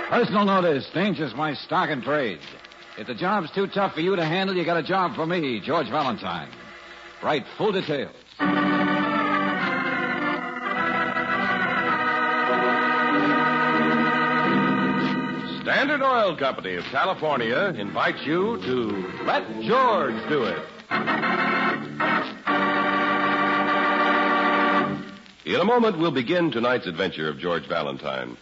Personal notice. Danger's my stock and trade. If the job's too tough for you to handle, you got a job for me, George Valentine. Write full details. Standard Oil Company of California invites you to Let George Do It. In a moment, we'll begin tonight's adventure of George Valentine.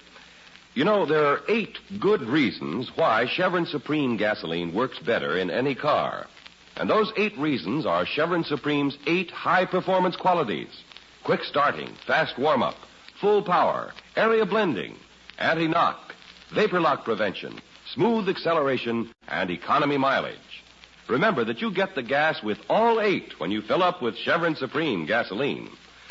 You know, there are 8 good reasons why Chevron Supreme gasoline works better in any car. And those 8 reasons are Chevron Supreme's 8 high-performance qualities. Quick starting, fast warm-up, full power, area blending, anti-knock, vapor lock prevention, smooth acceleration, and economy mileage. Remember that you get the gas with all 8 when you fill up with Chevron Supreme gasoline.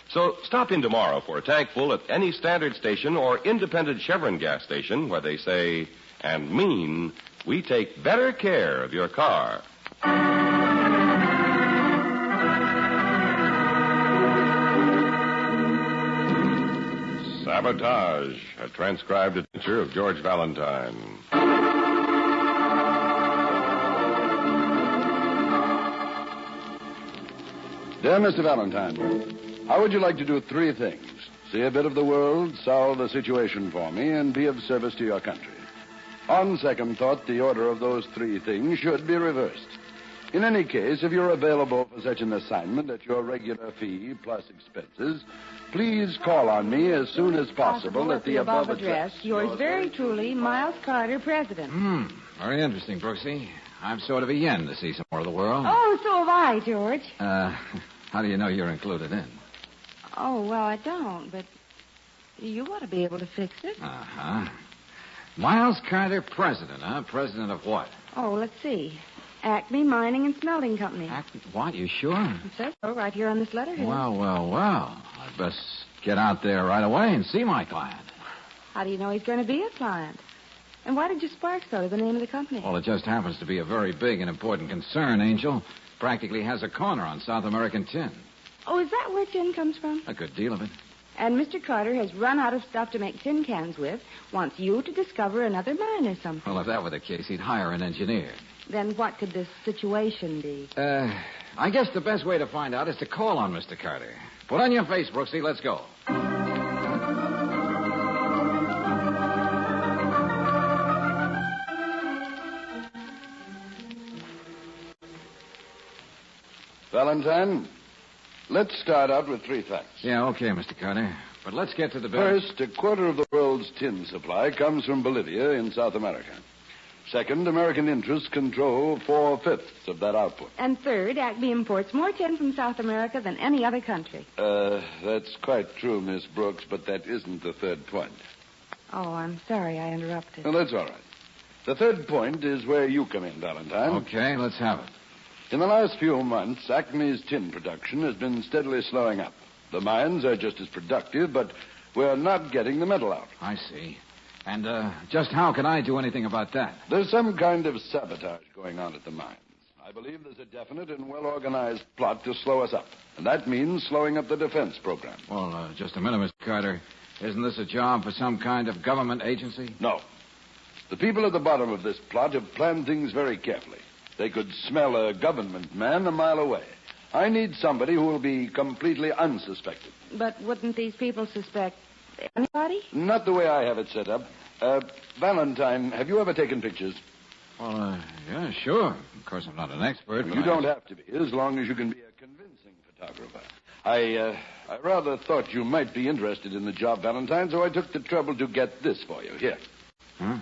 So stop in tomorrow for a tank full at any standard station or independent Chevron gas station where they say and mean we take better care of your car. Sabotage, a transcribed adventure of George Valentine. Dear Mr. Valentine, how would you like to do 3 things? See a bit of the world, solve a situation for me, and be of service to your country. On second thought, the order of those 3 things should be reversed. In any case, if you're available for such an assignment at your regular fee plus expenses, please call on me as soon as possible at the above address. Yours very truly, Miles Carter, President. Very interesting, Brooksy. I'm sort of a yen to see some more of the world. Oh, so have I, George. How do you know you're included in? Oh, well, I don't, but you ought to be able to fix it. Uh-huh. Miles Carter, President, huh? President of what? Oh, let's see. Acme Mining and Smelting Company. What? You sure? It says so right here on this letterhead. Well. I'd best get out there right away and see my client. How do you know he's going to be a client? And why did you spark so to the name of the company? Well, it just happens to be a very big and important concern, Angel. Practically has a corner on South American tin. Oh, is that where tin comes from? A good deal of it. And Mr. Carter has run out of stuff to make tin cans with, wants you to discover another mine or something. Well, if that were the case, he'd hire an engineer. Then what could this situation be? I guess the best way to find out is to call on Mr. Carter. Put on your face, Brooksy. Let's go. Valentine, let's start out with 3 facts. Yeah, okay, Mr. Carter. But let's get to the business. First, a quarter of the world's tin supply comes from Bolivia in South America. Second, American interests control 4/5 of that output. And third, Acme imports more tin from South America than any other country. That's quite true, Miss Brooks, but that isn't the third point. Oh, I'm sorry I interrupted. Well, that's all right. The third point is where you come in, Valentine. Okay, let's have it. In the last few months, Acme's tin production has been steadily slowing up. The mines are just as productive, but we're not getting the metal out. I see. And just how can I do anything about that? There's some kind of sabotage going on at the mines. I believe there's a definite and well-organized plot to slow us up. And that means slowing up the defense program. Well, just a minute, Mr. Carter. Isn't this a job for some kind of government agency? No. The people at the bottom of this plot have planned things very carefully. They could smell a government man a mile away. I need somebody who will be completely unsuspected. But wouldn't these people suspect anybody? Not the way I have it set up. Valentine, have you ever taken pictures? Well, yeah, sure. Of course, I'm not an expert. You don't have to be, as long as you can be a convincing photographer. I rather thought you might be interested in the job, Valentine, so I took the trouble to get this for you. Here. Huh?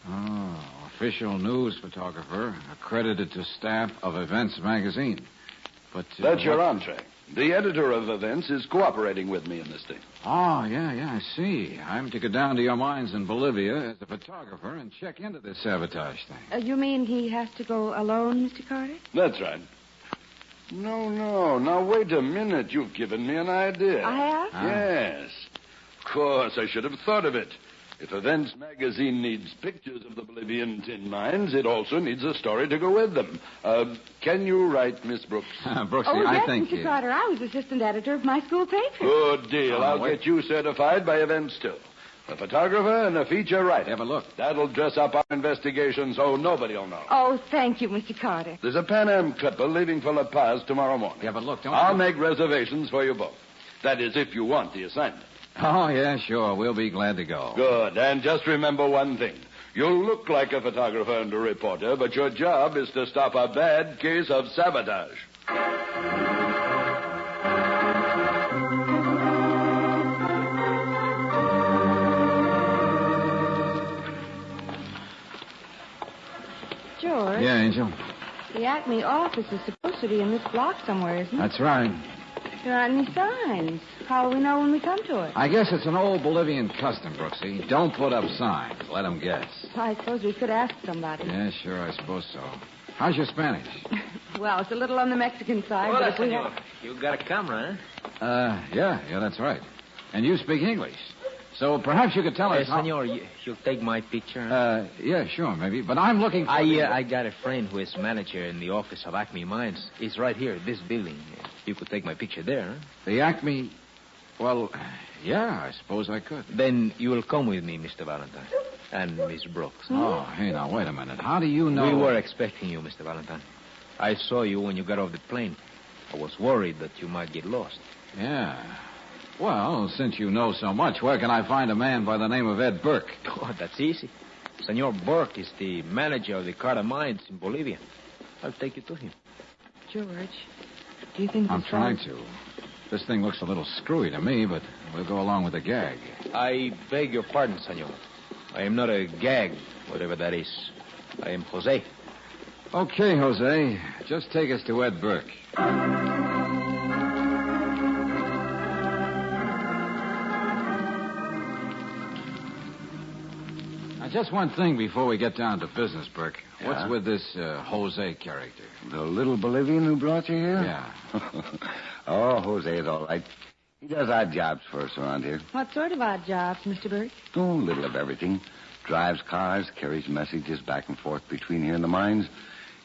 Oh, official news photographer, accredited to staff of Events magazine. But that's your entree. The editor of Events is cooperating with me in this thing. Oh, yeah, I see. I'm to go down to your mines in Bolivia as a photographer and check into this sabotage thing. You mean he has to go alone, Mr. Carter? That's right. No. Now, wait a minute. You've given me an idea. I have? Yes. Of course, I should have thought of it. If Events magazine needs pictures of the Bolivian tin mines, it also needs a story to go with them. Can you write, Miss Brooks? Brooksy, yes, I think Mr. Carter. I was assistant editor of my school paper. Good deal. I'll get you certified by Events, too. a photographer and a feature writer. Have a look. That'll dress up our investigation so nobody will know. Oh, thank you, Mr. Carter. There's a Pan Am clipper leaving for La Paz tomorrow morning. Have a look, don't I'll you? make reservations for you both. That is, if you want the assignment. Oh, yeah, sure. We'll be glad to go. Good. And just remember one thing. You'll look like a photographer and a reporter, but your job is to stop a bad case of sabotage. George, Yeah, Angel. the Acme office is supposed to be in this block somewhere, isn't it? That's right. There aren't any signs. How will we know when we come to it? I guess it's an old Bolivian custom, Brooksy. Don't put up signs. Let them guess. I suppose we could ask somebody. Yeah, sure, I suppose so. How's your Spanish? Well, it's a little on the Mexican side, Hola, but if we senor. have... You got a camera, Yeah, that's right. And you speak English. So perhaps you could tell us how... senor, you'll take my picture? Yeah, sure, maybe. But I'm looking for... I got a friend who is manager in the office of Acme Mines. He's right here, this building. You could take my picture there, huh? The Acme... Well, yeah, I suppose I could. Then you will come with me, Mr. Valentine. And Miss Brooks. Oh, hey, now, wait a minute. How do you know... We were expecting you, Mr. Valentine. I saw you when you got off the plane. I was worried that you might get lost. Yeah. Well, since you know so much, where can I find a man by the name of Ed Burke? Oh, that's easy. Senor Burke is the manager of the Carter Mines in Bolivia. I'll take you to him. George, do you think I'm this trying fellow- to. This thing looks a little screwy to me, but we'll go along with the gag. I beg your pardon, senor. I am not a gag, whatever that is. I am Jose. Okay, Jose. Just take us to Ed Burke. Now, just one thing before we get down to business, Burke. Yeah? What's with this Jose character? The little Bolivian who brought you here? Yeah. Oh, Jose is all right. He does odd jobs for us around here. What sort of odd jobs, Mr. Burke? Oh, a little of everything. Drives cars, carries messages back and forth between here and the mines.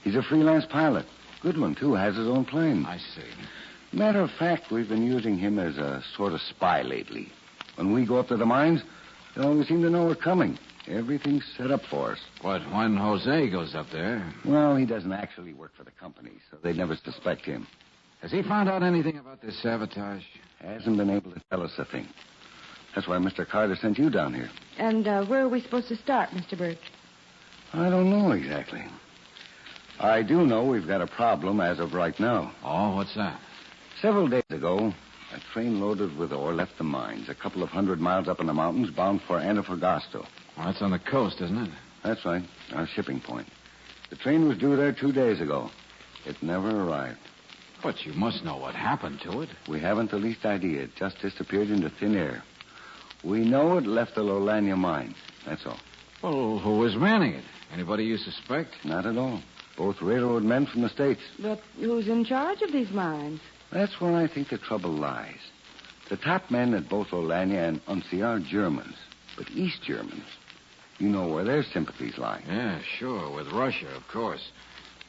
He's a freelance pilot. Good one, too. Has his own plane. I see. Matter of fact, we've been using him as a sort of spy lately. When we go up to the mines, they always seem to know we're coming. Everything's set up for us. But when Jose goes up there, Well, he doesn't actually work for the company, so they'd never suspect him. has he found out anything about this sabotage? Hasn't been able to tell us a thing. That's why Mr. Carter sent you down here. And where are we supposed to start, Mr. Burke? I don't know exactly. I do know we've got a problem as of right now. Oh, what's that? Several days ago, a train loaded with ore left the mines, a couple of 100 miles up in the mountains, bound for Antofagasta. Well, that's on the coast, isn't it? That's right, our shipping point. The train was due there 2 days ago. It never arrived. But you must know what happened to it. We haven't the least idea. It just disappeared into thin air. We know it left the Lolania mine. That's all. Well, who was manning it? Anybody you suspect? Not at all. Both railroad men from the States. But who's in charge of these mines? That's where I think the trouble lies. The top men at both Olania and Unsi are Germans, but East Germans. You know where their sympathies lie. Yeah, sure, with Russia, of course.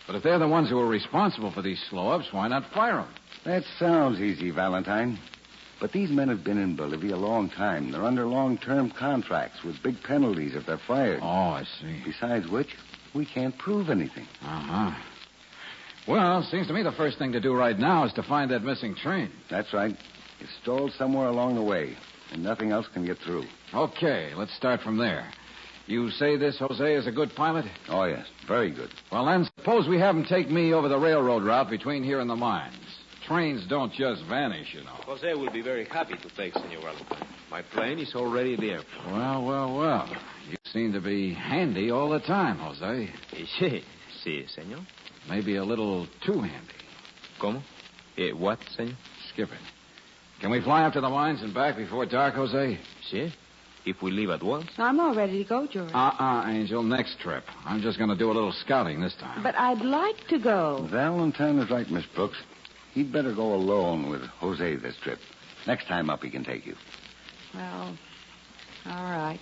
But if they're the ones who are responsible for these slow-ups, why not fire them? That sounds easy, Valentine. But these men have been in Bolivia a long time. They're under long-term contracts with big penalties if they're fired. Oh, I see. Besides which, we can't prove anything. Uh-huh. Well, seems to me the first thing to do right now is to find that missing train. That's right. It's stalled somewhere along the way, and nothing else can get through. Okay, let's start from there. You say this Jose is a good pilot? Oh, yes. Very good. Well, then, suppose we have him take me over the railroad route between here and the mines. Trains don't just vanish, you know. Jose will be very happy to take Senor Valentine. My plane is already there. Well. You seem to be handy all the time, Jose. Sí, senor. Maybe a little too handy. ¿Cómo? What, senor? Skip it. Can we fly up to the mines and back before dark, Jose? Sí. If we leave at once. I'm all ready to go, George. Angel, next trip. I'm just going to do a little scouting this time. But I'd like to go. Valentine is right, Miss Brooks. He'd better go alone with Jose this trip. Next time up, he can take you. Well, all right.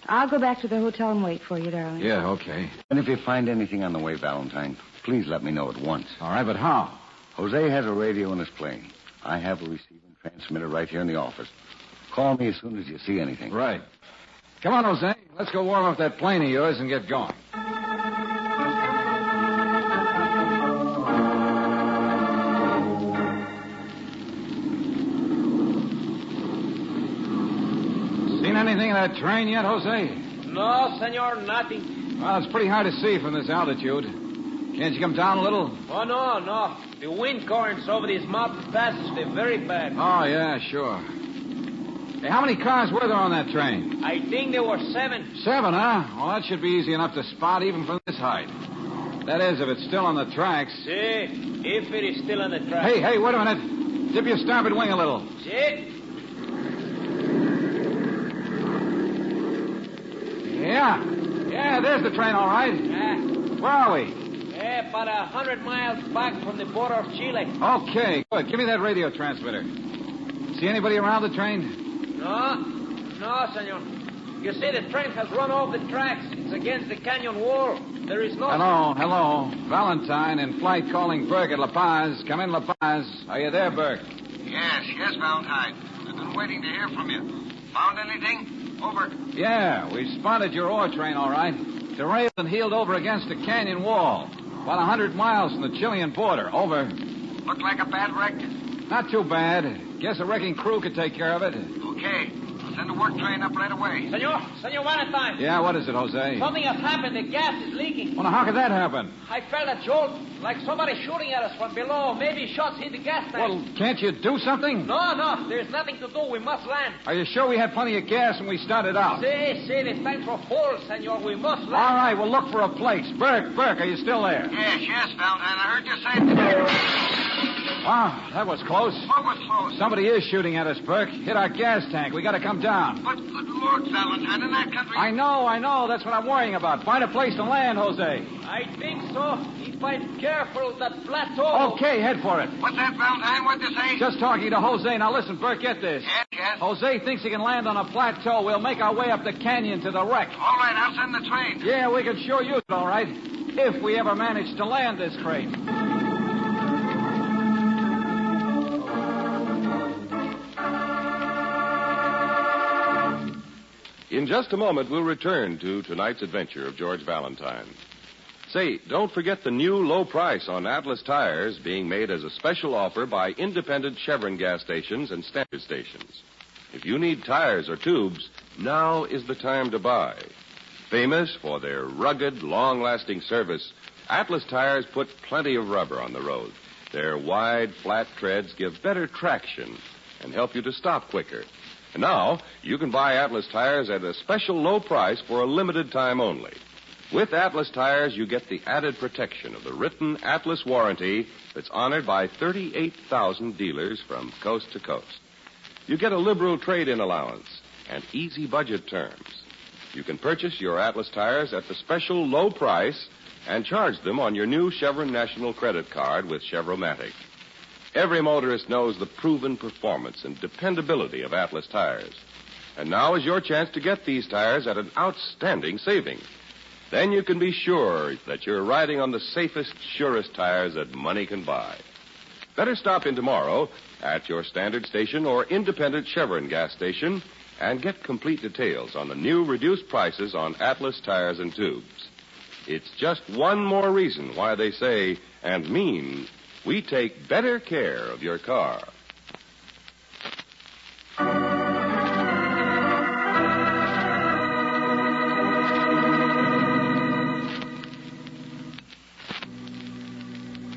I'll go back to the hotel and wait for you, darling. Yeah, okay. And if you find anything on the way, Valentine, please let me know at once. All right, but how? Jose has a radio in his plane. I have a receiver and transmitter right here in the office. Call me as soon as you see anything. Right. Come on, Jose. Let's go warm up that plane of yours and get going. Seen anything of that train yet, Jose? No, senor, nothing. Well, it's pretty hard to see from this altitude. Can't you come down a little? Oh, no. The wind currents over these mountain passes, they're very bad. Oh, yeah, sure. Hey, how many cars were there on that train? I think there were 7. 7, huh? Well, that should be easy enough to spot even from this height. That is, if it's still on the tracks. See, if it is still on the track. Hey, wait a minute. Dip your starboard wing a little. See? Yeah, there's the train, all right. Where are we? About 100 miles back from the border of Chile. Okay, good. Give me that radio transmitter. See anybody around the train? No, senor. You see, the train has run off the tracks. It's against the canyon wall. There is no... Hello. Valentine in flight calling Burke at La Paz. Come in, La Paz. Are you there, Burke? Yes, Valentine. I've been waiting to hear from you. Found anything? Over. Yeah, we spotted your ore train, all right. Derailed and heeled over against a canyon wall. About 100 miles from the Chilean border. Over. Looked like a bad wreck? Not too bad. Guess a wrecking crew could take care of it. Okay. I'll send a work train up right away. Senor Valentine. Yeah, what is it, Jose? Something has happened. The gas is leaking. Well, now, how could that happen? I felt a jolt, like somebody shooting at us from below. Maybe shots hit the gas tank. Well, can't you do something? No. There's nothing to do. We must land. Are you sure we had plenty of gas when we started out? See, the tanks were full, senor. We must land. All right, we'll look for a place. Burke, are you still there? Yes, Valentine. I heard you say... Wow, that was close. What was close? Somebody is shooting at us, Burke. Hit our gas tank. We got to come down. But good Lord, Valentine, in that country... I know. That's what I'm worrying about. Find a place to land, Jose. I think so. If I'm careful, that plateau... Okay, head for it. What's that, Valentine? What'd you say? Just talking to Jose. Now, listen, Burke, get this. Yes? Jose thinks he can land on a plateau. We'll make our way up the canyon to the wreck. All right, I'll send the train. Yeah, we can sure use it, all right. If we ever manage to land this crate. In just a moment, we'll return to tonight's adventure of George Valentine. Say, don't forget the new low price on Atlas tires being made as a special offer by independent Chevron gas stations and standard stations. If you need tires or tubes, now is the time to buy. Famous for their rugged, long-lasting service, Atlas tires put plenty of rubber on the road. Their wide, flat treads give better traction and help you to stop quicker. And now, you can buy Atlas tires at a special low price for a limited time only. With Atlas tires, you get the added protection of the written Atlas warranty that's honored by 38,000 dealers from coast to coast. You get a liberal trade-in allowance and easy budget terms. You can purchase your Atlas tires at the special low price and charge them on your new Chevron National Credit Card with Chevromatic. Every motorist knows the proven performance and dependability of Atlas tires. And now is your chance to get these tires at an outstanding saving. Then you can be sure that you're riding on the safest, surest tires that money can buy. Better stop in tomorrow at your standard station or independent Chevron gas station and get complete details on the new reduced prices on Atlas tires and tubes. It's just one more reason why they say and mean we take better care of your car.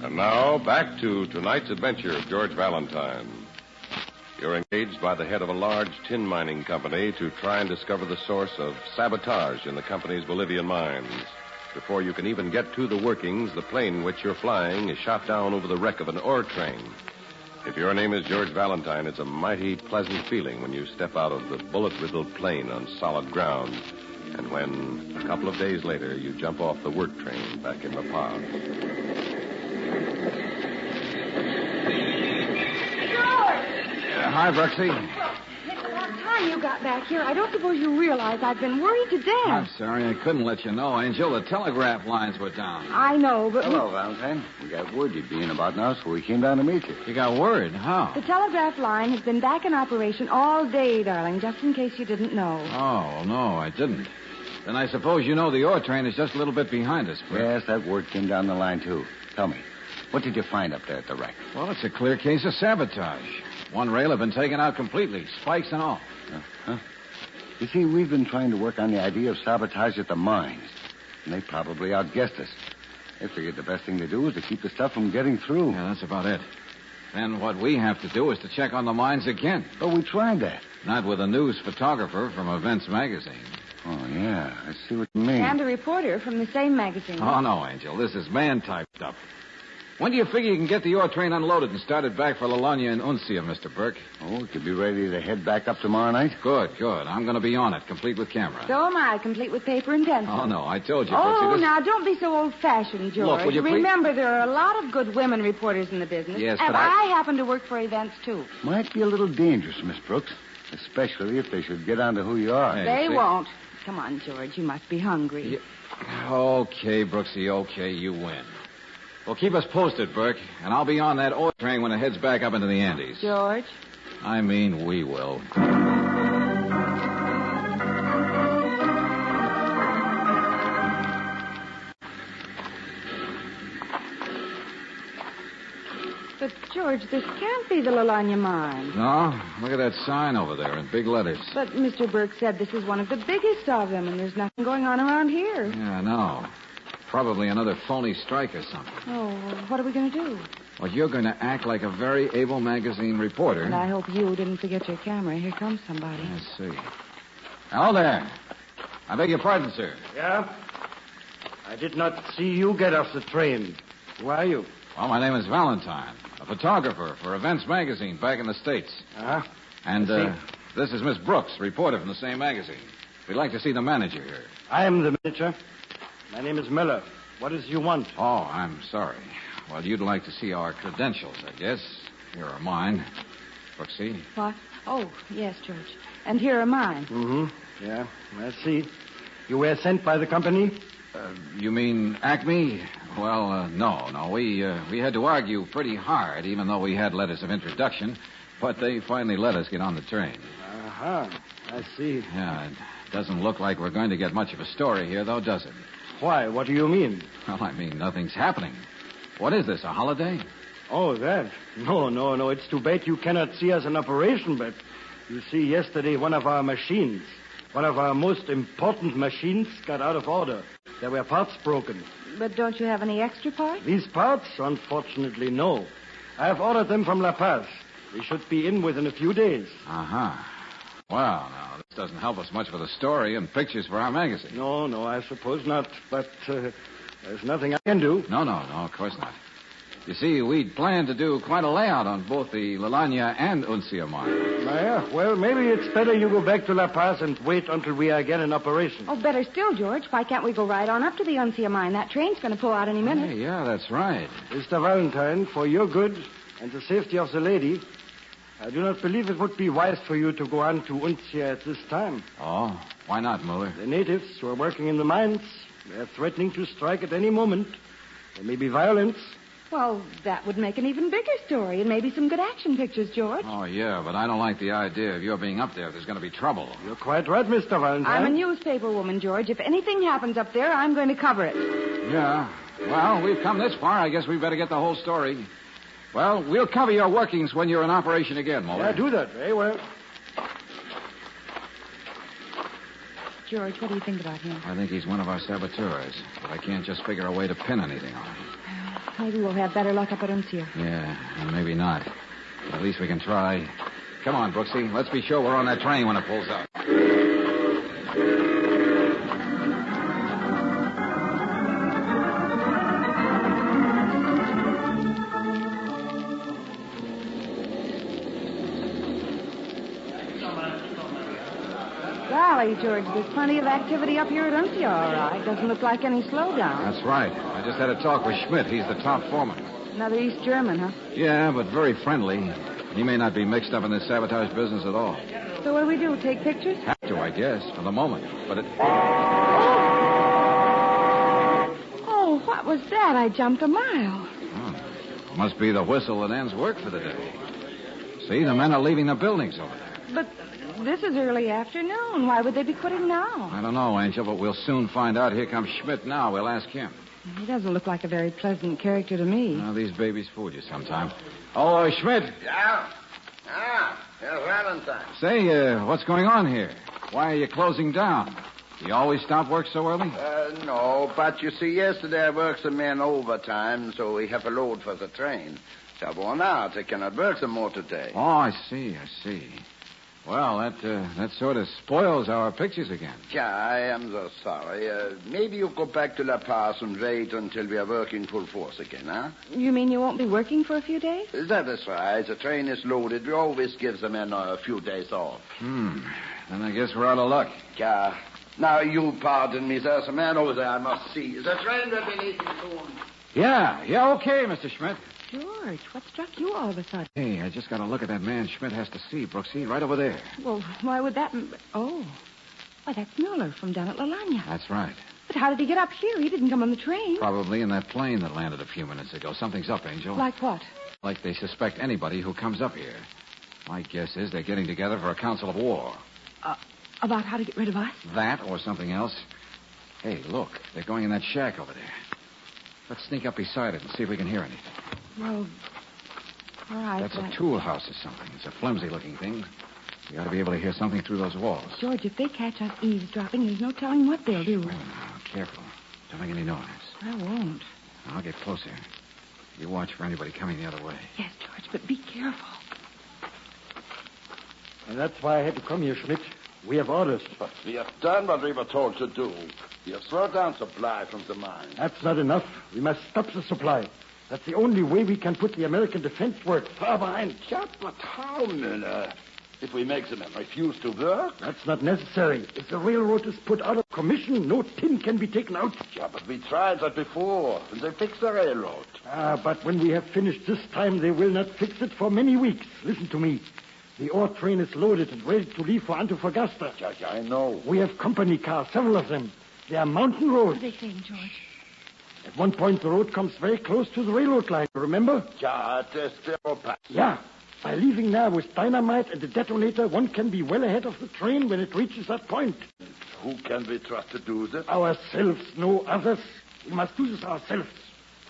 And now, back to tonight's adventure of George Valentine. You're engaged by the head of a large tin mining company to try and discover the source of sabotage in the company's Bolivian mines. Before you can even get to the workings, the plane in which you're flying is shot down over the wreck of an ore train. If your name is George Valentine, it's a mighty pleasant feeling when you step out of the bullet-riddled plane on solid ground, and when, a couple of days later, you jump off the work train back in La Paz. Hi, Brooksy. Well, it's a long time time you got back here, I don't suppose you realize I've been worried to death. I'm sorry, I couldn't let you know, Angel. The telegraph lines were down. I know, but... Hello, Valentine. We got word you'd be in about now, so we came down to meet you. You got word? How? The telegraph line has been back in operation all day, darling, just in case you didn't know. Oh, well, no, I didn't. Then I suppose you know the ore train is just a little bit behind us, Brick. Yes, that word came down the line, too. Tell me, what did you find up there at the wreck? Well, it's a clear case of sabotage. One rail had been taken out completely, spikes and all. Huh? You see, we've been trying to work on the idea of sabotage at the mines, and they probably outguessed us. They figured the best thing to do was to keep the stuff from getting through. Yeah, that's about it. Then what we have to do is to check on the mines again. But we tried that. Not with a news photographer from Events Magazine. Oh, yeah, I see what you mean. And a reporter from the same magazine. Oh, no, Angel. This is man-typed up. When do you figure you can get the ore train unloaded and started back for Lalagna and Uncia, Mr. Burke? Oh, we could be ready to head back up tomorrow night? Good. I'm going to be on it, complete with camera. So am I, complete with paper and pencil. Oh, no, I told you, Oh, Brooksy, now, don't be so old-fashioned, George. Look, will you please- Remember, there are a lot of good women reporters in the business. Yes, and but I happen to work for events, too. Might be a little dangerous, Miss Brooks, especially if they should get on to who you are. Hey. They see? won't. Come on, George, you must be hungry. Yeah. Okay, Brooksy, okay, you win. Well, keep us posted, Burke, and I'll be on that ore train when it heads back up into the Andes. George? I mean, we will. But, George, this can't be the Lalagna mine. No? Look at that sign over there in big letters. But Mr. Burke said this is one of the biggest of them, and there's nothing going on around here. Yeah, I know. Probably another phony strike or something. Oh, what are we going to do? Well, you're going to act like a very able magazine reporter. And I hope you didn't forget your camera. Here comes somebody. Let's see. Hello there. I beg your pardon, sir. Yeah? I did not see you get off the train. Who are you? Well, my name is Valentine, a photographer for Events Magazine back in the States. Uh-huh. And I see. this is Miss Brooks, reporter from the same magazine. We'd like to see the manager here. I am the manager. My name is Miller. What is you want? Oh, I'm sorry. Well, you'd like to see our credentials, I guess. Here are mine. Brooksy. What? Oh, yes, George. And here are mine. Mm-hmm. Yeah, I see. You were sent by the company? You mean Acme? Well, no. We had to argue pretty hard, even though we had letters of introduction. But they finally let us get on the train. Uh-huh. I see. Yeah, it doesn't look like we're going to get much of a story here, though, does it? Why? What do you mean? Well, I mean, nothing's happening. What is this, a holiday? Oh, that? No. It's too bad you cannot see us in operation, but you see, yesterday one of our machines, one of our most important machines, got out of order. There were parts broken. But don't you have any extra parts? These parts, unfortunately, no. I have ordered them from La Paz. They should be in within a few days. Uh-huh. Well, now, this doesn't help us much for the story and pictures for our magazine. No, I suppose not. But there's nothing I can do. No, of course not. You see, we'd planned to do quite a layout on both the Lalagna and Uncia mines. Yeah, well, maybe it's better you go back to La Paz and wait until we are again in operation. Oh, better still, George. Why can't we go right on up to the Uncia mine? That train's going to pull out any minute. Hey, yeah, that's right. Mr. Valentine, for your good and the safety of the lady, I do not believe it would be wise for you to go on to Uncia at this time. Oh, why not, Muller? The natives who are working in the mines, they are threatening to strike at any moment. There may be violence. Well, that would make an even bigger story and maybe some good action pictures, George. Oh, yeah, but I don't like the idea of your being up there if there's going to be trouble. You're quite right, Mr. Valentine. I'm a newspaper woman, George. If anything happens up there, I'm going to cover it. Yeah. Well, we've come this far. I guess we better get the whole story. Well, we'll cover your workings when you're in operation again, Muller. Yeah, do that. Very well. George, what do you think about him? I think he's one of our saboteurs, but I can't just figure a way to pin anything on him. Maybe we'll have better luck up at Uncia. Yeah, and maybe not. But at least we can try. Come on, Brooksy. Let's be sure we're on that train when it pulls up. Golly, George, there's plenty of activity up here at Uncia, all right. Doesn't look like any slowdown. That's right. I just had a talk with Schmidt. He's the top foreman. Another East German, huh? Yeah, but very friendly. He may not be mixed up in this sabotage business at all. So what do we do? Take pictures? Have to, I guess, for the moment. But it... Oh, what was that? I jumped a mile. Oh, must be the whistle that ends work for the day. See, the men are leaving the buildings over there. But this is early afternoon. Why would they be quitting now? I don't know, Angel, but we'll soon find out. Here comes Schmidt now. We'll ask him. He doesn't look like a very pleasant character to me. Oh, these babies fool you sometime. Oh, Schmidt. Yeah? Here's Valentine. Say, what's going on here? Why are you closing down? Do you always stop work so early? No, but you see, yesterday I worked some men overtime, so we have a load for the train. So worn out. They cannot work some more today. Oh, I see. Well, that sort of spoils our pictures again. Yeah, I am so sorry. Maybe you go back to La Paz and wait until we are working full force again, huh? You mean you won't be working for a few days? That is right. The train is loaded. We always give the men a few days off. Then I guess we're out of luck. Yeah. Now, you pardon me. There's a man over there I must see. The train will be leaving soon. Yeah, okay, Mr. Schmidt. George, what struck you all of a sudden? Hey, I just got to look at that man Schmidt has to see, Brooksy, right over there. Well, why would that... Oh. Why, that's Miller from down at La Lagna. That's right. But how did he get up here? He didn't come on the train. Probably in that plane that landed a few minutes ago. Something's up, Angel. Like what? Like they suspect anybody who comes up here. My guess is they're getting together for a council of war. About how to get rid of us? That or something else. Hey, look. They're going in that shack over there. Let's sneak up beside it and see if we can hear anything. Well, all right. That's a tool house or something. It's a flimsy-looking thing. We ought to be able to hear something through those walls. George, if they catch us eavesdropping, there's no telling what they'll do. Well, now, careful. Don't make any noise. I won't. I'll get closer. You watch for anybody coming the other way. Yes, George, but be careful. And that's why I had to come here, Schmidt. We have orders. But we have done what we were told to do. We have thrown down supply from the mine. That's not enough. We must stop the supply. That's the only way we can put the American defense work far behind. Yeah, but how, Miller? If we make them refuse to work? That's not necessary. If the railroad is put out of commission, no tin can be taken out. Yeah, but we tried that before, and they fixed the railroad. But when we have finished this time, they will not fix it for many weeks. Listen to me. The ore train is loaded and ready to leave for Antofagasta. Yeah, I know. We have company cars, several of them. They are mountain roads. What are they saying, George? At one point, the road comes very close to the railroad line, remember? Yeah, there's still pass. Yeah. By leaving now with dynamite and the detonator, one can be well ahead of the train when it reaches that point. Who can we trust to do this? Ourselves, no others. We must do this ourselves.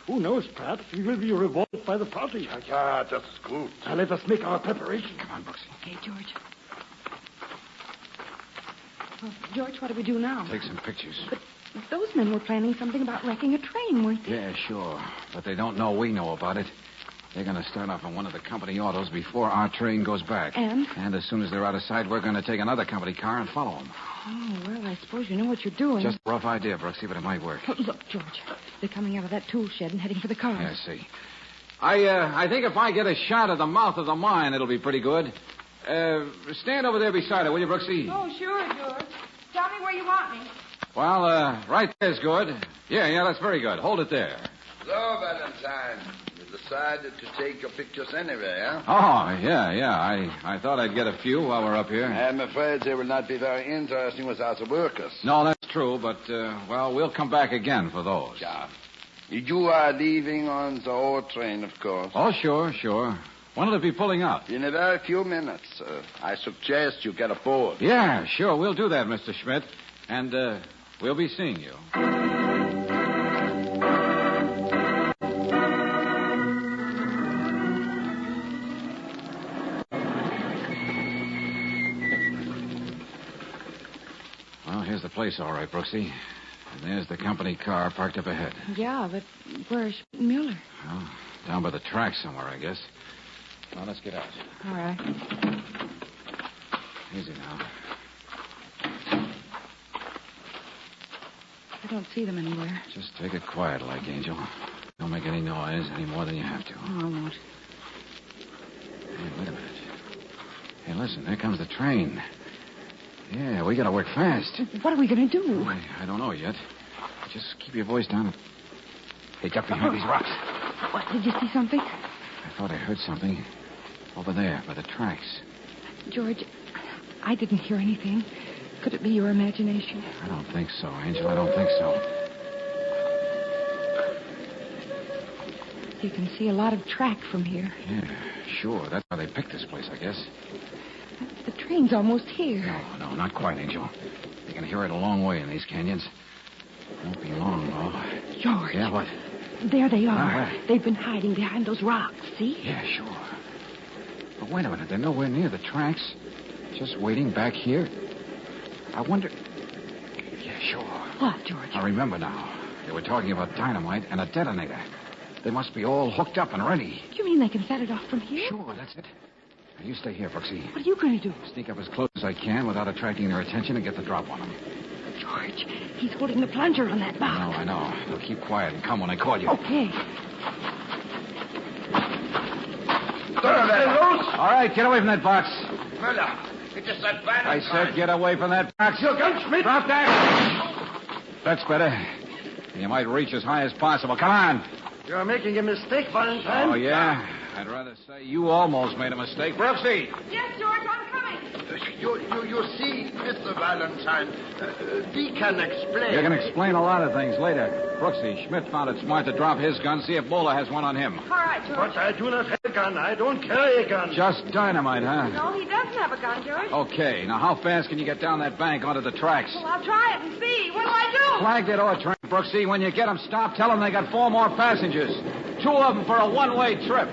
Who knows, perhaps we will be rewarded by the party. Yeah, that's good. Now let us make our preparation. Come on, Brooksy. Okay, George. Well, George, what do we do now? Take some pictures. But those men were planning something about wrecking a train, weren't they? Yeah, sure. But they don't know we know about it. They're going to start off on one of the company autos before our train goes back. And? And as soon as they're out of sight, we're going to take another company car and follow them. Oh, well, I suppose you know what you're doing. Just a rough idea, Brooksy, but it might work. Oh, look, George. They're coming out of that tool shed and heading for the cars. Yeah, I see. I think if I get a shot of the mouth of the mine, it'll be pretty good. Stand over there beside it, will you, Brooksy? Oh, sure, George. Tell me where you want me. Well, right there's good. Yeah, that's very good. Hold it there. So, Valentine, you decided to take your pictures anyway, huh? Oh, yeah. I thought I'd get a few while we're up here. I'm afraid they will not be very interesting without the workers. No, that's true, but, we'll come back again for those. Yeah. You are leaving on the ore train, of course. Oh, sure. When will it be pulling up? In a very few minutes. I suggest you get aboard. Yeah, sure. We'll do that, Mr. Schmidt. And, we'll be seeing you. Well, here's the place, all right, Brooksy. And there's the company car parked up ahead. Yeah, but where's Mueller? Well, down by the track somewhere, I guess. Well, let's get out. All right. Easy now. I don't see them anywhere. Just take it quiet like, Angel. Don't make any noise any more than you have to. Oh, I won't. Hey, wait a minute. Hey, listen, there comes the train. Yeah, we gotta work fast. What are we going to do? I don't know yet. Just keep your voice down. Hey, duck behind these rocks. What, did you see something? I thought I heard something over there by the tracks. George, I didn't hear anything. Could it be your imagination? I don't think so, Angel. I don't think so. You can see a lot of track from here. Yeah, sure. That's how they picked this place, I guess. The train's almost here. No, not quite, Angel. You can hear it a long way in these canyons. Won't be long, though. George. Yeah, what? There they are. Where? They've been hiding behind those rocks, see? Yeah, sure. But wait a minute. They're nowhere near the tracks. Just waiting back here. I wonder... Yeah, sure. What, George? I remember now. They were talking about dynamite and a detonator. They must be all hooked up and ready. You mean they can set it off from here? Sure, that's it. Now, you stay here, Brooksy. What are you going to do? Sneak up as close as I can without attracting their attention and get the drop on them. George, he's holding the plunger on that box. I know. They'll keep quiet and come when I call you. Okay. All right, get away from that box. Müller, it is that van. I said get away from that box. You Schmidt. Drop that. That's better. You might reach as high as possible. Come on. You're making a mistake, Valentine. Oh, yeah? I'd rather say you almost made a mistake. Brooksy! Yes, George, I'm coming. You see, Mr. Valentine, we can explain. You can explain a lot of things later. Brooksy, Schmidt found it smart to drop his gun, see if Bowler has one on him. All right, George. But I do not have a gun. I don't carry a gun. Just dynamite, huh? No, he doesn't have a gun, George. Okay, now how fast can you get down that bank onto the tracks? Well, I'll try it and see. What do I do? Flag that ore train, Brooksy. When you get them stopped, tell them they got 4 more passengers. 2 of them for a one-way trip.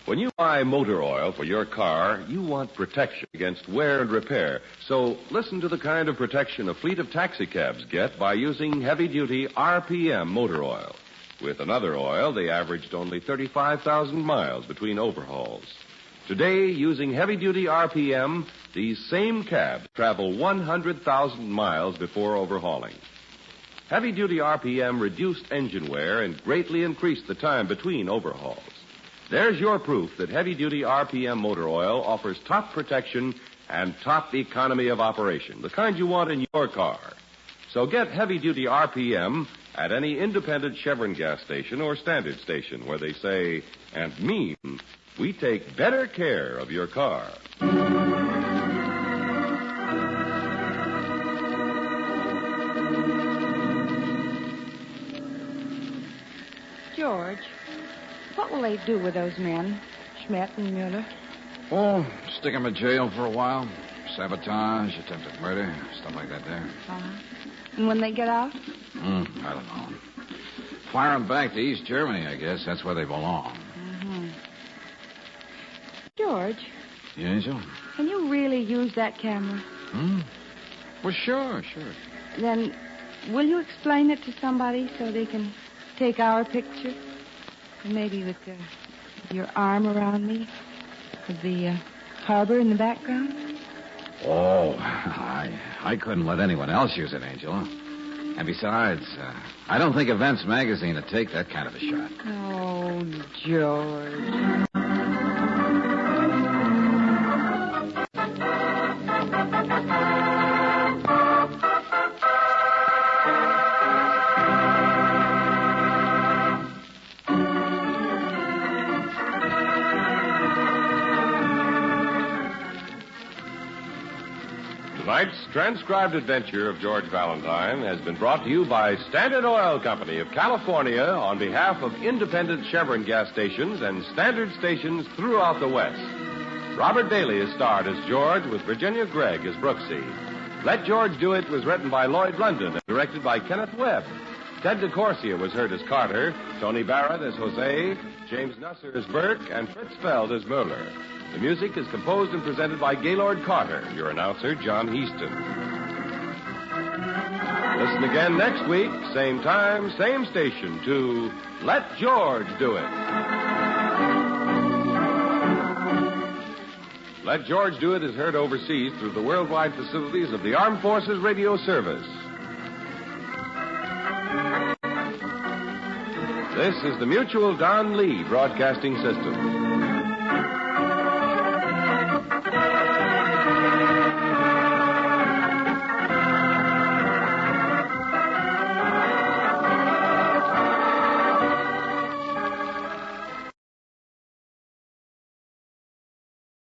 When you buy motor oil for your car, you want protection against wear and repair. So listen to the kind of protection a fleet of taxicabs get by using heavy-duty RPM motor oil. With another oil, they averaged only 35,000 miles between overhauls. Today, using heavy-duty RPM, these same cabs travel 100,000 miles before overhauling. Heavy-duty RPM reduced engine wear and greatly increased the time between overhauls. There's your proof that heavy-duty RPM motor oil offers top protection and top economy of operation, the kind you want in your car. So get heavy-duty RPM at any independent Chevron gas station or standard station where they say and mean, we take better care of your car. George, what will they do with those men, Schmidt and Mueller? Oh, stick them in jail for a while. Sabotage, attempted murder, stuff like that there. And when they get out? I don't know. Fire them back to East Germany, I guess. That's where they belong. Mm-hmm. George. Yeah, Angel? Can you really use that camera? Well, sure. Then will you explain it to somebody so they can take our picture? Maybe with your arm around me? With the harbor in the background? Oh, I couldn't let anyone else use it, Angel. And besides, I don't think Events Magazine would take that kind of a shot. Oh, George. Tonight's transcribed adventure of George Valentine has been brought to you by Standard Oil Company of California on behalf of independent Chevron gas stations and standard stations throughout the West. Robert Bailey is starred as George with Virginia Gregg as Brooksy. Let George Do It was written by Lloyd London and directed by Kenneth Webb. Ted DeCorsia was heard as Carter, Tony Barrett as Jose, James Nusser as Burke, and Fritz Feld as Mueller. The music is composed and presented by Gaylord Carter, your announcer, John Heaston. Listen again next week, same time, same station, to Let George Do It. Let George Do It is heard overseas through the worldwide facilities of the Armed Forces Radio Service. This is the Mutual Don Lee Broadcasting System.